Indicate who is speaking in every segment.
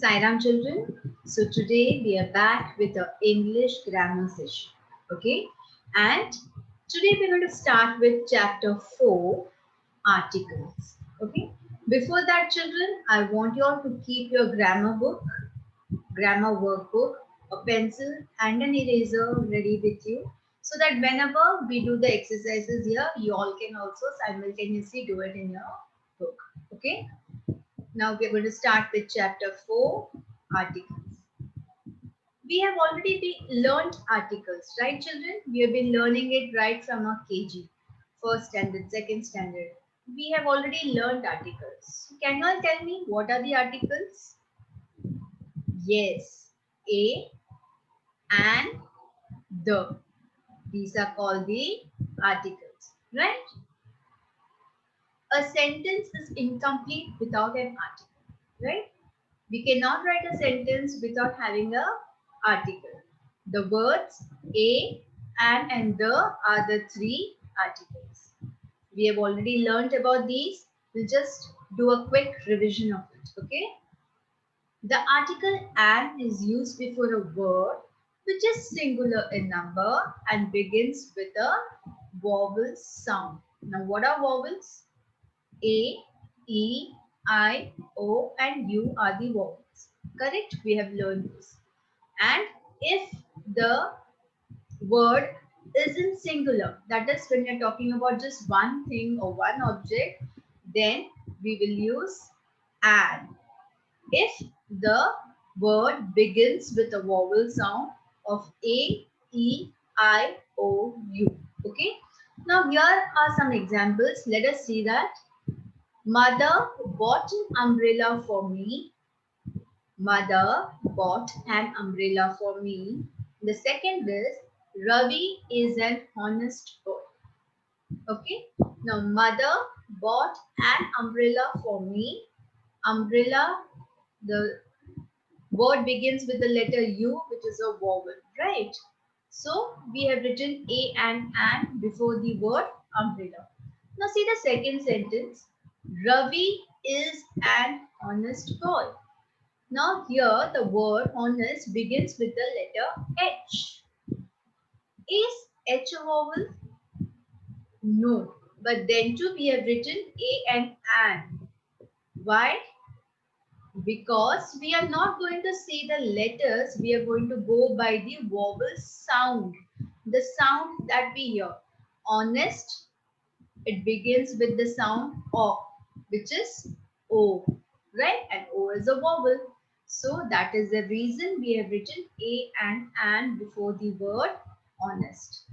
Speaker 1: Sairam children. So today we are back with our English grammar session. Okay, and today we're going to start with chapter 4, articles. Okay, before that, children, I want you all to keep your grammar book, grammar workbook, a pencil, and an eraser ready with you so that whenever we do the exercises here, you all can also simultaneously do it in your book. Okay, now we're going to start with chapter 4, articles. We have already learned articles, right children? We have been learning it right from our KG, first standard, second standard. We have already learned articles. Can you all tell me what are the articles? Yes, a and the. These are called the articles, right? A sentence is incomplete without an article, right? We cannot write a sentence without having a article. The words a, and the are the three articles. We have already learnt about these. We'll just do a quick revision of it. Okay. The article an is used before a word which is singular in number and begins with a vowel sound. Now, what are vowels? A, E, I, O, and U are the vowels. Correct? We have learned this. And if the word is in singular, that is when you're talking about just one thing or one object, then we will use and. If the word begins with a vowel sound of A, E, I, O, U. Okay. Now here are some examples. Let us see that. Mother bought an umbrella for me. Mother bought an umbrella for me. The second is Ravi is an honest boy. Okay. Now mother bought an umbrella for me. Umbrella, the word begins with the letter U, which is a vowel, right? So we have written a and before the word umbrella. Now see the second sentence. Ravi is an honest boy. Now here the word honest begins with the letter H. Is H a vowel? No. But then too we have written a and. Why? Because we are not going to see the letters, we are going to go by the vowel sound. The sound that we hear. Honest, it begins with the sound O, which is O, right? And O is a vowel. So that is the reason we have written A and before the word honest.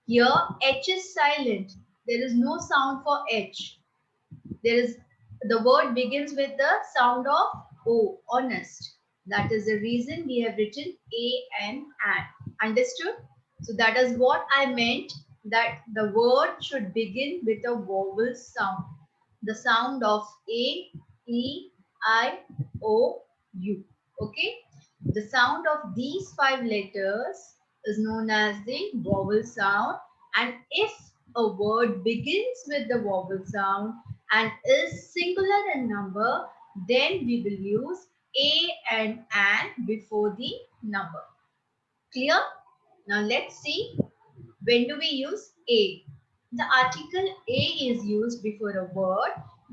Speaker 1: Here H is silent. There is no sound for H. There is the word begins with the sound of O, honest. That is the reason we have written A and an. Understood? So that is what I meant, that the word should begin with a vowel sound. The sound of A, E, I, O, U. Okay? The sound of these 5 letters is known as the vowel sound, and if a word begins with the vowel sound and is singular in number, then we will use a and an before the number. Clear? Now let's see, when do we use a? The article a is used before a word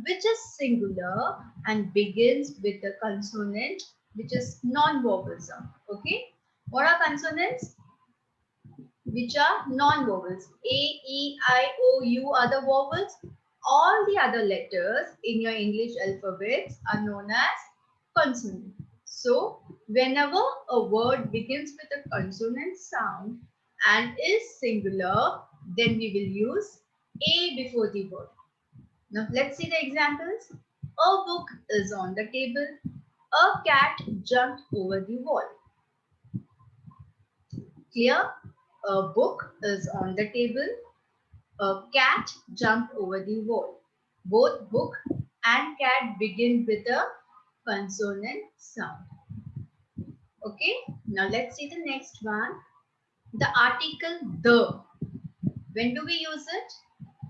Speaker 1: which is singular and begins with a consonant which is non-vowel sound. Okay? What are consonants? Which are non-vowels. A, E, I, O, U are the vowels. All the other letters in your English alphabets are known as consonant. So, whenever a word begins with a consonant sound and is singular, then we will use A before the word. Now, let's see the examples. A book is on the table. A cat jumped over the wall. Clear? A book is on the table. A cat jumped over the wall. Both book and cat begin with a consonant sound. Okay, now let's see the next one. The article the. When do we use it?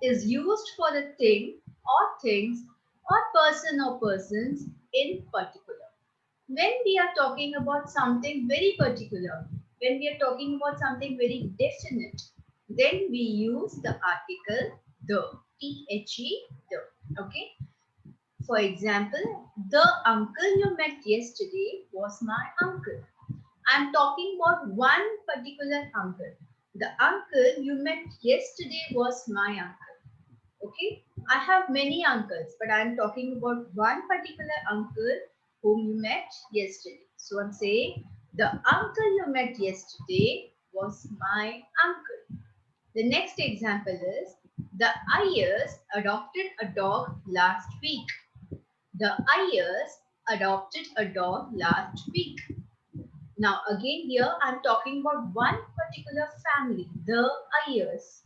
Speaker 1: Is used for a thing or things or person or persons in particular. When we are talking about something very particular, when we are talking about something very definite, then we use the article the, the, the. Okay. For example, the uncle you met yesterday was my uncle. I'm talking about one particular uncle. The uncle you met yesterday was my uncle. Okay, I have many uncles, but I'm talking about one particular uncle whom you met yesterday. So I'm saying the uncle you met yesterday was my uncle. The next example is the Ayers adopted a dog last week. The Ayers adopted a dog last week. Now again here I'm talking about one particular family, the Ayers,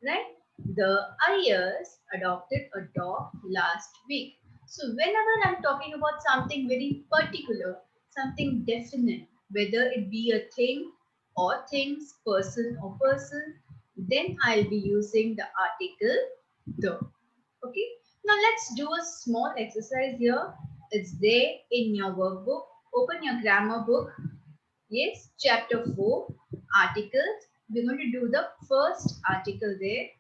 Speaker 1: right? The Ayers adopted a dog last week. So whenever I'm talking about something very particular, something definite, whether it be a thing or things, person or person, then I'll be using the article the. Okay. Now let's do a small exercise here. It's there in your workbook. Open your grammar book. Yes, chapter 4, articles. We're going to do the first article there.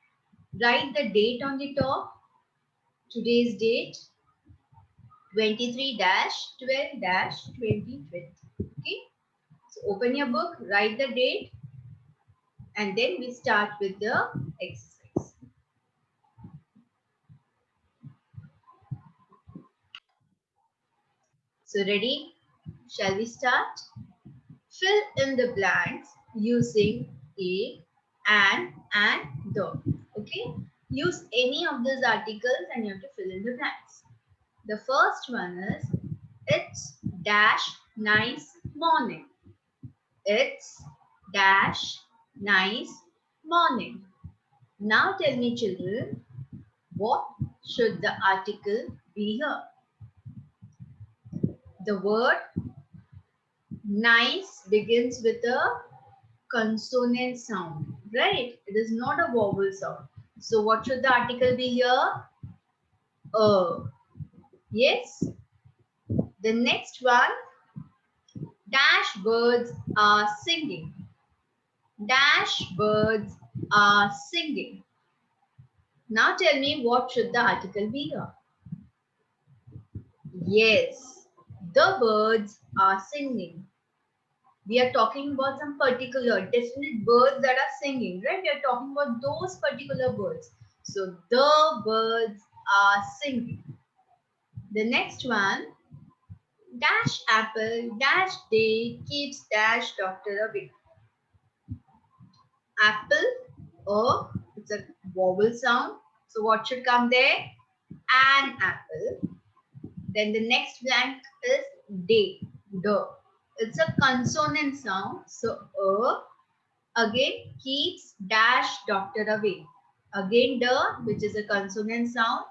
Speaker 1: Write the date on the top. Today's date 23-12-2020. Okay. So open your book, write the date, and then we start with the exercise. So ready? Shall we start? Fill in the blanks using a, and the. Okay. Use any of these articles and you have to fill in the blanks. The first one is it's dash nice morning. It's dash nice morning. Now tell me children, what should the article be here? The word nice begins with a consonant sound, right? It is not a vowel sound. So what should the article be here? Yes. The next one, dash birds are singing. Dash birds are singing. Now tell me what should the article be here? Yes, the birds are singing. We are talking about some particular definite birds that are singing, right? We are talking about those particular birds. So the birds are singing. The next one, dash apple, dash day keeps dash doctor away. Apple, it's a vowel sound. So what should come there? An apple. Then the next blank is day, the. It's a consonant sound. So again keeps dash doctor away. Again the, which is a consonant sound.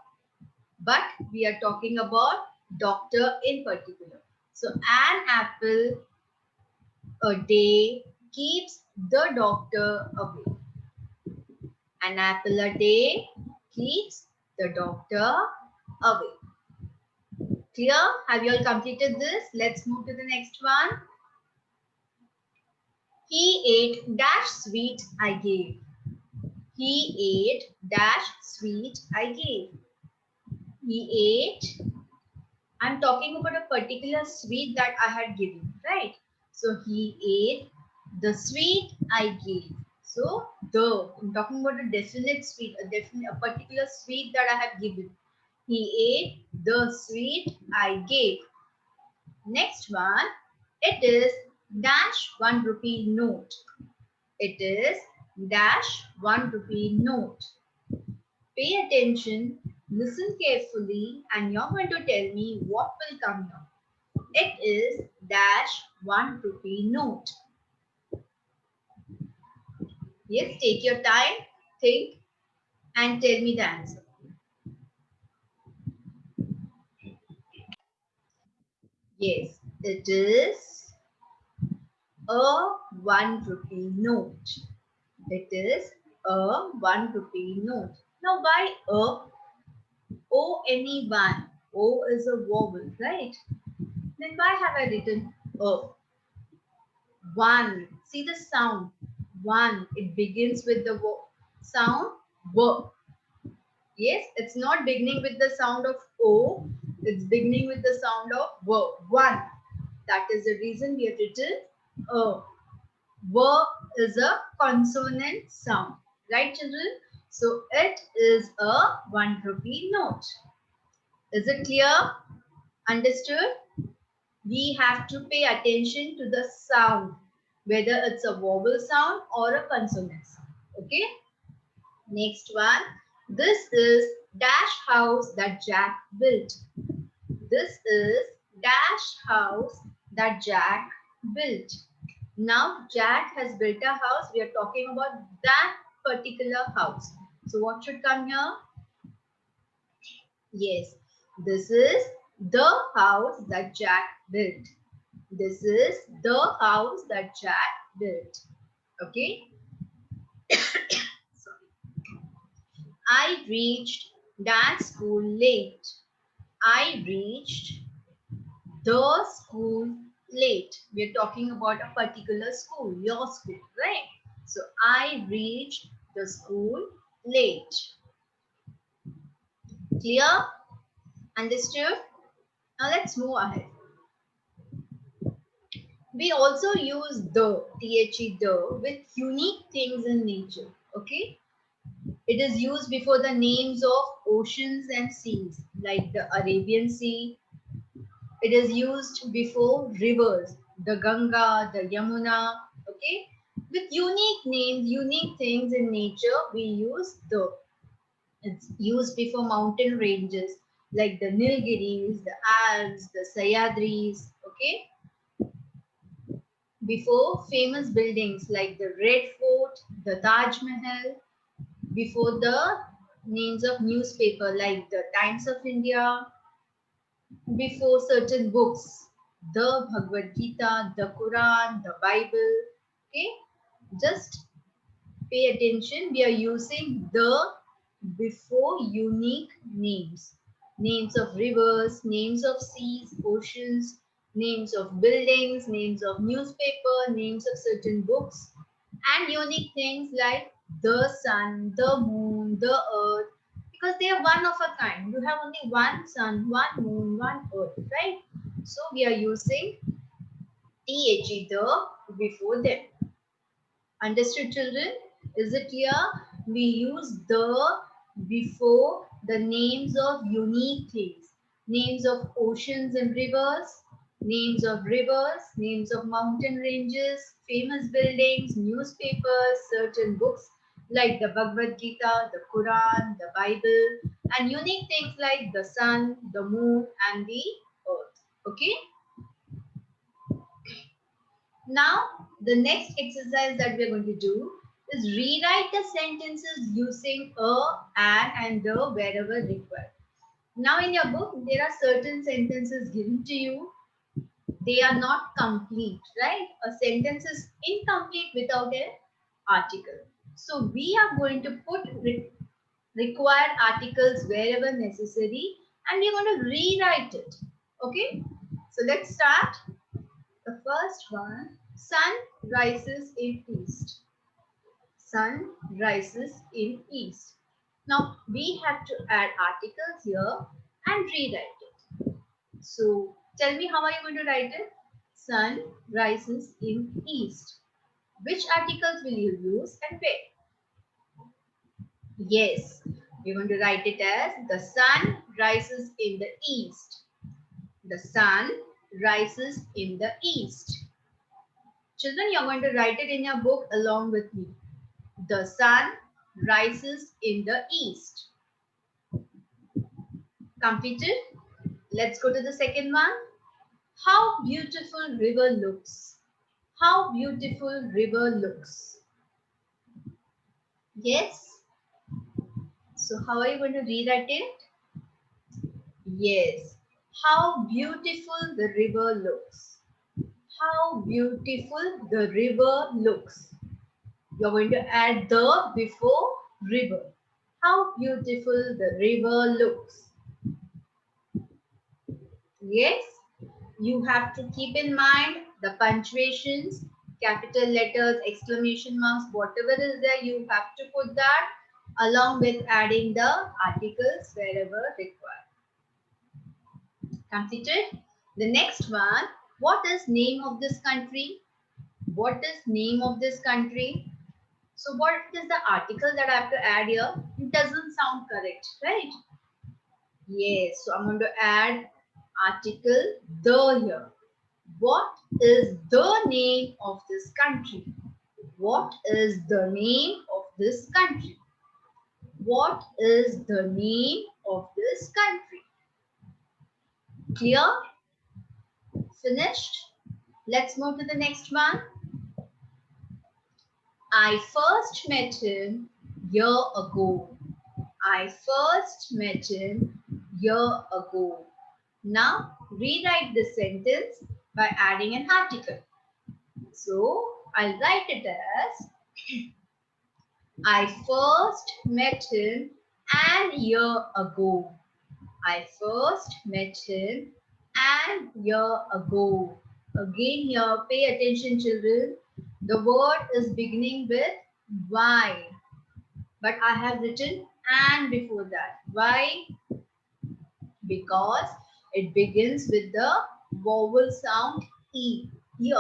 Speaker 1: But we are talking about doctor in particular. So an apple a day keeps the doctor away. An apple a day keeps the doctor away. Clear? Have you all completed this? Let's move to the next one. He ate dash sweet I gave. He ate dash sweet I gave. He ate. I'm talking about a particular sweet that I had given, right? So he ate the sweet I gave. So I'm talking about a definite sweet, a particular sweet that I have given. He ate the sweet I gave. Next one, it is dash 1 rupee note. It is dash 1 rupee note. Pay attention, listen carefully, and you're going to tell me what will come now. It is dash 1 rupee note. Yes, take your time, think, and tell me the answer. Yes, it is a 1 rupee note. It is a 1 rupee note. Now, why a? O any one. O is a vowel, right? Then why have I written a? One. See the sound. One. It begins with the sound W. Yes, it's not beginning with the sound of O. It's beginning with the sound of W. One. That is the reason we have written A. W is a consonant sound. Right, children? So it is a 1 rupee note. Is it clear? Understood? We have to pay attention to the sound, whether it's a vowel sound or a consonant sound. Okay? Next one. This is dash house that Jack built. This is dash house that Jack built. Now Jack has built a house. We are talking about that particular house. So what should come here? Yes, this is the house that Jack built. This is the house that Jack built. Okay. Sorry. I reached that school late. I reached the school late. We are talking about a particular school, your school, right? So I reached the school late. Clear? Understood? Now let's move ahead. We also use the with unique things in nature. Okay? It is used before the names of oceans and seas, like the Arabian Sea. It is used before rivers, the Ganga, the Yamuna. Okay? With unique names, unique things in nature, we use the. It's used before mountain ranges like the Nilgiris, the Alps, the Sahyadris. Okay? Before famous buildings like the Red Fort, the Taj Mahal, before the names of newspaper like the Times of India, before certain books, the Bhagavad Gita, the Quran, the Bible. Okay, just pay attention. We are using the before unique names. Names of rivers, names of seas, oceans, names of buildings, names of newspaper, names of certain books, and unique things like the sun, the moon, the earth, because they are one of a kind. You have only one sun, one moon, one earth, right? So we are using the before them. Understood, children? Is it clear? We use the before the names of unique things. Names of oceans and rivers, names of mountain ranges, famous buildings, newspapers, certain books like the Bhagavad Gita, the Quran, the Bible, and unique things like the sun, the moon, and the earth. Okay? Now, the next exercise that we're going to do is rewrite the sentences using a, and the wherever required. Now, in your book, there are certain sentences given to you. They are not complete, right? A sentence is incomplete without an article. So, we are going to put required articles wherever necessary, and we're going to rewrite it. Okay? So, let's start. The first one, sun rises in east. Sun rises in east. Now we have to add articles here and rewrite it. So tell me, how are you going to write it? Sun rises in east. Which articles will you use and where? Yes, we're going to write it as the sun rises in the east. The sun rises in the east. Children, you're going to write it in your book along with me. The sun rises in the east. Completed? Let's go to the second one. How beautiful river looks. How beautiful river looks. Yes? So how are you going to rewrite it? Yes. How beautiful the river looks. How beautiful the river looks. You're going to add the before river. How beautiful the river looks. Yes. you have to keep in mind the punctuations, capital letters, exclamation marks, whatever is there, you have to put that along with adding the articles wherever required. Completed? The next one, what is name of this country? What is name of this country? So what is the article that I have to add here? It doesn't sound correct, right? Yes, so I'm going to add article the here. What is the name of this country? What is the name of this country? What is the name of this country? Clear? Finished? Let's move to the next one. I first met him year ago. I first met him year ago. Now rewrite this sentence by adding an article. So I'll write it as I first met him an year ago. I first met him an year ago. Again here, pay attention children. The word is beginning with Y. But I have written and before that. Why? Because it begins with the vowel sound E. Here.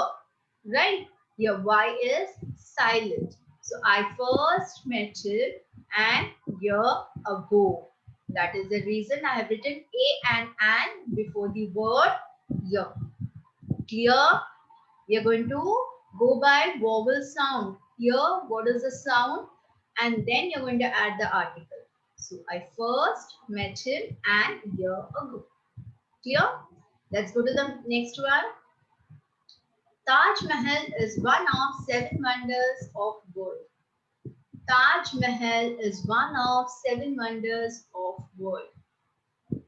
Speaker 1: Right? Here Y is silent. So I first met him an year ago. That is the reason I have written a and an before the word year. Clear? We are going to go by vowel sound. Here, what is the sound? And then you're going to add the article. So I first met him an year ago. Clear? Let's go to the next one. Taj Mahal is one of 7 wonders of world. Taj Mahal is one of 7 wonders of world.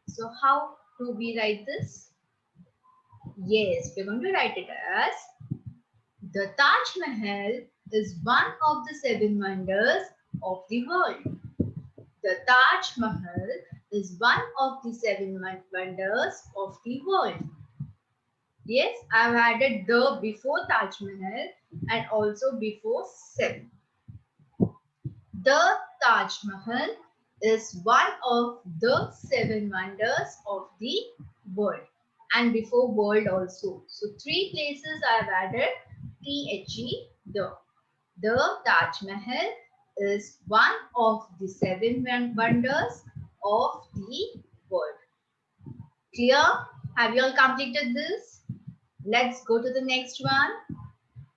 Speaker 1: So how do we write this? Yes, we're going to write it as the Taj Mahal is one of the 7 wonders of the world. The Taj Mahal is one of the 7 wonders of the world. Yes, I've added the before Taj Mahal and also before 7. The Taj Mahal is one of the 7 wonders of the world and before world also. So 3 places I've added THE the. The Taj Mahal is one of the 7 wonders of the world. Clear? Have you all completed this? Let's go to the next one.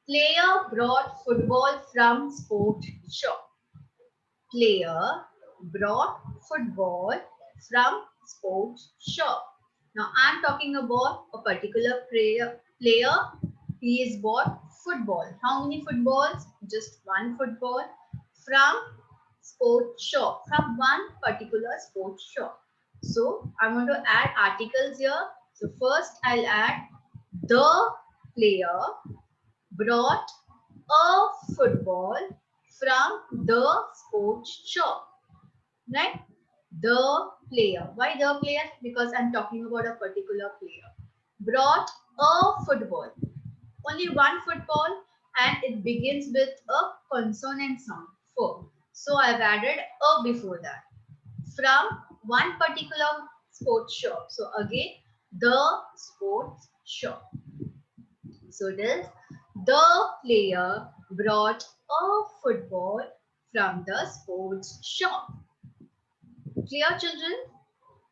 Speaker 1: Player brought football from sport shop. Player brought football from sport shop. Now I'm talking about a particular player. He is bought football. How many footballs? Just one football from sport shop. From one particular sport shop. So I'm going to add articles here. So first I'll add the player brought a football from the sports shop. Right? The player. Why the player? Because I'm talking about a particular player. Brought a football. Only one football and it begins with a consonant sound. For. So I've added a before that. From one particular sports shop. So again, the sports shop. So it is the player brought a football from the sports shop. Clear, children?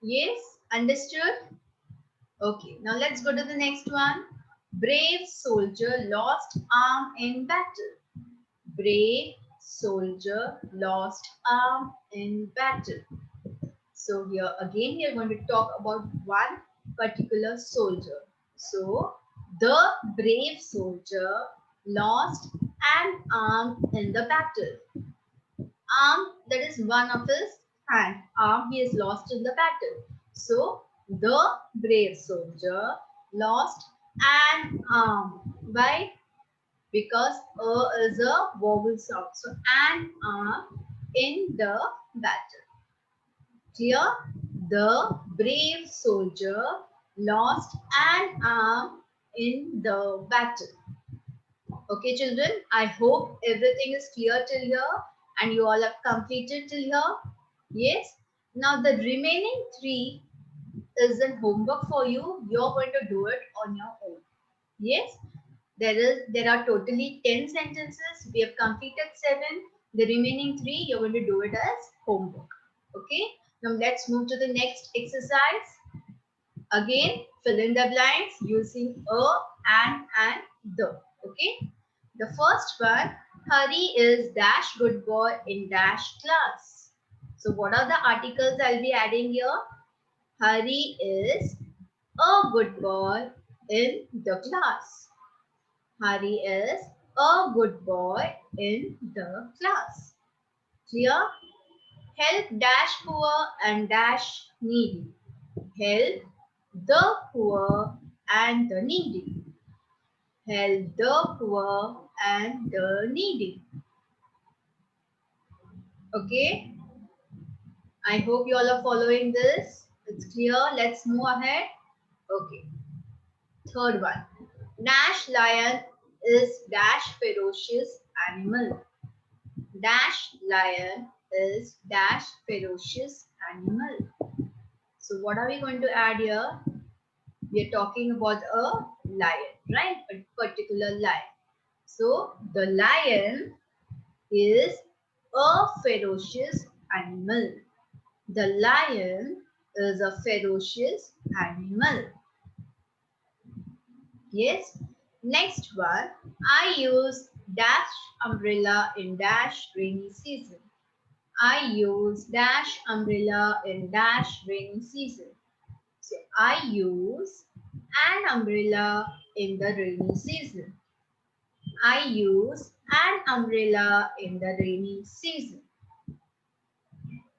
Speaker 1: Yes? Understood? Okay, now let's go to the next one. Brave soldier lost arm in battle. Brave soldier lost arm in battle. So here again we are going to talk about one particular soldier. So the brave soldier lost an arm in the battle. Arm, that is one of his hand. Arm he is lost in the battle. So the brave soldier lost an arm. Why? Because is a vowel sound. So an arm in the battle. Clear? The brave soldier lost an arm in the battle. Okay, children, I hope everything is clear till here and you all have completed till here. Yes. Now the remaining three is a homework for you. You're going to do it on your own. Yes. There are totally 10 sentences. We have completed 7. The remaining 3 you're going to do it as homework. Okay. Now let's move to the next exercise. Again, fill in the blanks using a, and the. Okay. The first one, Hari is dash good boy in dash class. So what are the articles I'll be adding here? Hari is a good boy in the class. Hari is a good boy in the class. Clear? Help dash poor and dash needy. Help the poor and the needy. Help the poor and the needy. Okay? I hope you all are following this. It's clear. Let's move ahead. Okay. Third one. Dash lion is dash ferocious animal. Dash lion is dash ferocious animal. So what are we going to add here? We are talking about a lion, right? A particular lion. So the lion is a ferocious animal. The lion is a ferocious animal. Yes. Next one. I use dash umbrella in dash rainy season. I use dash umbrella in dash rainy season. So I use an umbrella in the rainy season. I use an umbrella in the rainy season.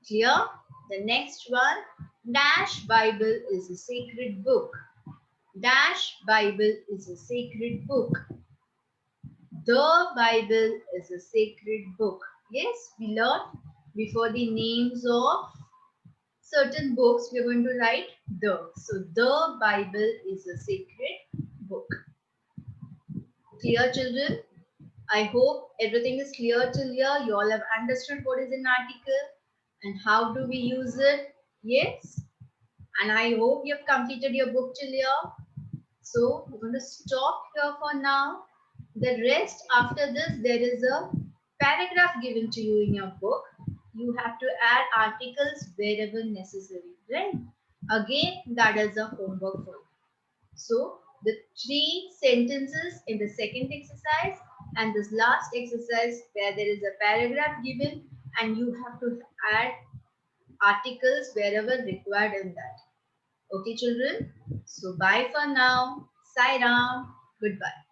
Speaker 1: Clear? The next one. Dash Bible is a sacred book. Dash Bible is a sacred book. The Bible is a sacred book. Yes, we learned before the names of certain books, we're going to write the. So the Bible is a sacred book. Clear, children? I hope everything is clear till here. You all have understood what is an article and how do we use it. Yes. And I hope you have completed your book till here. So we're going to stop here for now. The rest after this, there is a paragraph given to you in your book. You have to add articles wherever necessary, right? Again, that is a homework for you. So the 3 sentences in the second exercise and this last exercise where there is a paragraph given and you have to add articles wherever required in that. Okay, children? So bye for now. Sai Ram. Goodbye.